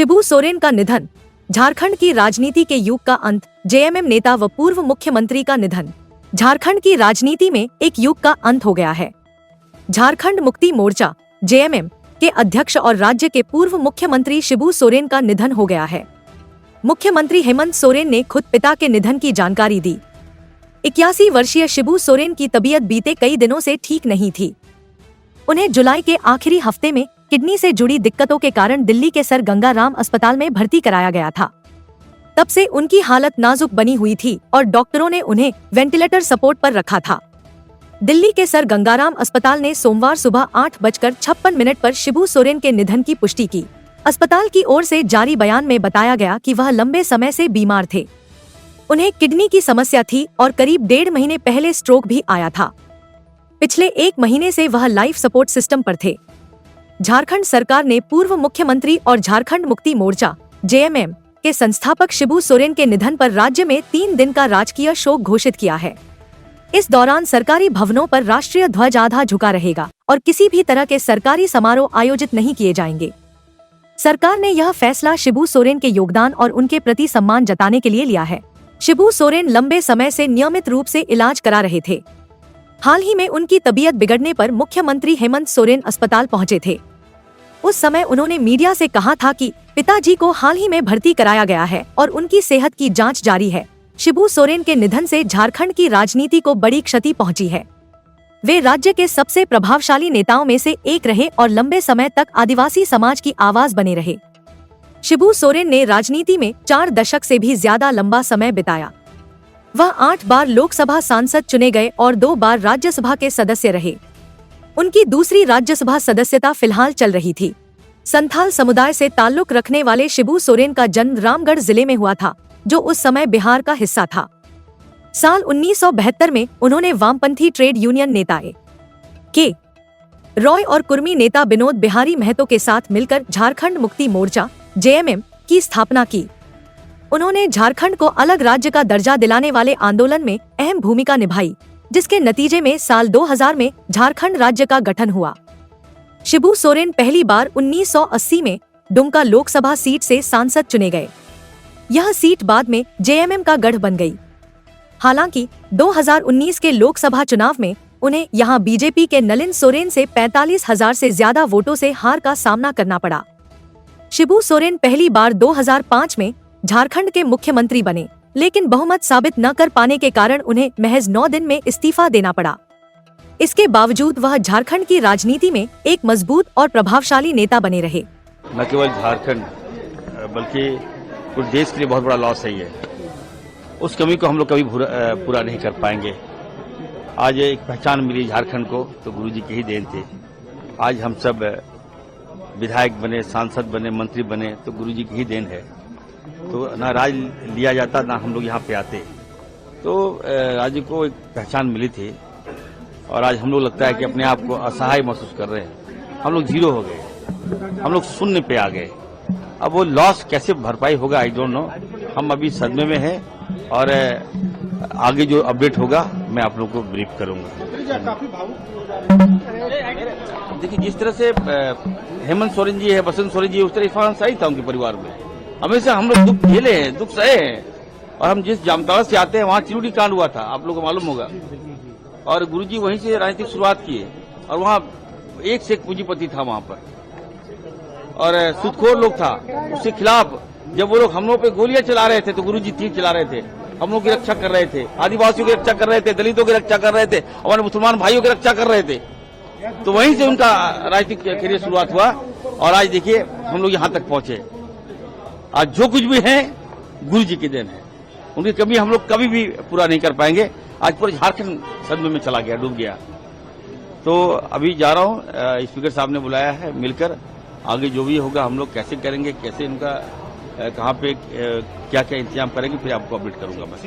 शिबू सोरेन का निधन, झारखंड की राजनीति के युग का अंत। जेएमएम नेता व पूर्व मुख्यमंत्री का निधन, झारखंड की राजनीति में एक युग का अंत हो गया है। झारखंड मुक्ति मोर्चा जेएमएम के अध्यक्ष और राज्य के पूर्व मुख्यमंत्री शिबू सोरेन का निधन हो गया है। मुख्यमंत्री हेमंत सोरेन ने खुद पिता के निधन की जानकारी दी। 81 वर्षीय शिबू सोरेन की तबीयत बीते कई दिनों से ठीक नहीं थी। उन्हें जुलाई के आखिरी हफ्ते में किडनी से जुड़ी दिक्कतों के कारण दिल्ली के सर गंगाराम अस्पताल में भर्ती कराया गया था। तब से उनकी हालत नाजुक बनी हुई थी और डॉक्टरों ने उन्हें वेंटिलेटर सपोर्ट पर रखा था। दिल्ली के सर गंगाराम अस्पताल ने सोमवार सुबह 8:56 पर शिबू सोरेन के निधन की पुष्टि की। अस्पताल की ओर से जारी बयान में बताया गया कि वह लंबे समय से बीमार थे। उन्हें किडनी की समस्या थी और करीब 1.5 महीने पहले स्ट्रोक भी आया था। पिछले 1 महीने से वह लाइफ सपोर्ट सिस्टम पर थे। झारखंड सरकार ने पूर्व मुख्यमंत्री और झारखंड मुक्ति मोर्चा जेएमएम के संस्थापक शिबू सोरेन के निधन पर राज्य में 3 दिन का राजकीय शोक घोषित किया है। इस दौरान सरकारी भवनों पर राष्ट्रीय ध्वज आधा झुका रहेगा और किसी भी तरह के सरकारी समारोह आयोजित नहीं किए जाएंगे। सरकार ने यह फैसला शिबू सोरेन के योगदान और उनके प्रति सम्मान जताने के लिए लिया है। शिबू सोरेन लंबे समय से नियमित रूप से इलाज करा रहे थे। हाल ही में उनकी तबीयत बिगड़ने पर मुख्यमंत्री हेमंत सोरेन अस्पताल पहुंचे थे। उस समय उन्होंने मीडिया से कहा था कि पिताजी को हाल ही में भर्ती कराया गया है और उनकी सेहत की जांच जारी है। शिबू सोरेन के निधन से झारखंड की राजनीति को बड़ी क्षति पहुंची है। वे राज्य के सबसे प्रभावशाली नेताओं में से एक रहे और लंबे समय तक आदिवासी समाज की आवाज बने रहे। शिबू सोरेन ने राजनीति में 4 दशक से भी ज्यादा लंबा समय बिताया। वह 8 बार लोकसभा सांसद चुने गए और 2 बार राज्यसभा के सदस्य रहे। उनकी दूसरी राज्यसभा सदस्यता फिलहाल चल रही थी। संथाल समुदाय से ताल्लुक रखने वाले शिबू सोरेन का जन्म रामगढ़ जिले में हुआ था, जो उस समय बिहार का हिस्सा था। साल 1972 में उन्होंने वामपंथी ट्रेड यूनियन नेता के रॉय और कुर्मी नेता विनोद बिहारी महतो के साथ मिलकर झारखंड मुक्ति मोर्चा जेएमएम की स्थापना की। उन्होंने झारखंड को अलग राज्य का दर्जा दिलाने वाले आंदोलन में अहम भूमिका निभाई, जिसके नतीजे में साल 2000 में झारखंड राज्य का गठन हुआ। शिबू सोरेन पहली बार 1980 में दुमका लोकसभा सीट से सांसद चुने गए। यह सीट बाद में जेएमएम का गढ़ बन गई। हालांकि 2019 के लोकसभा चुनाव में उन्हें यहां बीजेपी के नलिन सोरेन से 45,000 से ज्यादा वोटों से हार का सामना करना पड़ा। शिबू सोरेन पहली बार 2005 में झारखंड के मुख्यमंत्री बने, लेकिन बहुमत साबित न कर पाने के कारण उन्हें महज 9 दिन में इस्तीफा देना पड़ा। इसके बावजूद वह झारखंड की राजनीति में एक मजबूत और प्रभावशाली नेता बने रहे। न केवल झारखंड बल्कि पूरे देश के लिए बहुत बड़ा लॉस है ये। उस कमी को हम लोग कभी पूरा नहीं कर पाएंगे। आज एक पहचान मिली झारखंड को तो गुरुजी की ही देन थे। आज हम सब विधायक बने, सांसद बने, मंत्री बने तो गुरुजी की ही देन है। तो ना राज लिया जाता ना हम लोग यहाँ पे आते। तो राज्य को एक पहचान मिली थी और आज हम लोग लगता है कि अपने आप को असहाय महसूस कर रहे हैं। हम लोग जीरो हो गए, हम लोग शून्य पे आ गए। अब वो लॉस कैसे भरपाई होगा आई डोंट नो। हम अभी सदमे में हैं और आगे जो अपडेट होगा मैं आप लोगों को ब्रीफ करूंगा। देखिए, जिस तरह से हेमंत सोरेन जी है, बसंत सोरेन जी, उस तरह इरफान अंसारी था उनके परिवार में। हमेशा हम लोग दुख झेले हैं, दुख सहे हैं। और हम जिस जामताड़ा से आते हैं वहाँ चिरुडी कांड हुआ था, आप लोगों को मालूम होगा। और गुरुजी वहीं से राजनीतिक शुरुआत की और वहाँ एक से एक पूंजीपति था वहाँ पर और सुदखोर लोग था। उसके खिलाफ जब वो लोग हम लोग पे गोलियां चला रहे थे तो गुरुजी तीर चला रहे थे। हम लोग की रक्षा कर रहे थे, आदिवासियों की रक्षा कर रहे थे, दलितों की रक्षा कर रहे थे, हमारे मुसलमान भाइयों की रक्षा कर रहे थे। तो वहीं से उनका राजनीतिक करियर शुरुआत हुआ और आज देखिए हम लोग यहाँ तक पहुंचे। आज जो कुछ भी है गुरुजी की देन है। उनकी कमी हम लोग कभी भी पूरा नहीं कर पाएंगे। आज पूरे झारखंड सदमे में चला गया, डूब गया। तो अभी जा रहा हूँ, स्पीकर साहब ने बुलाया है, मिलकर आगे जो भी होगा हम लोग कैसे करेंगे, कैसे इनका कहाँ पे क्या क्या इंतजाम करेंगे, फिर आपको अपडेट करूंगा मैं।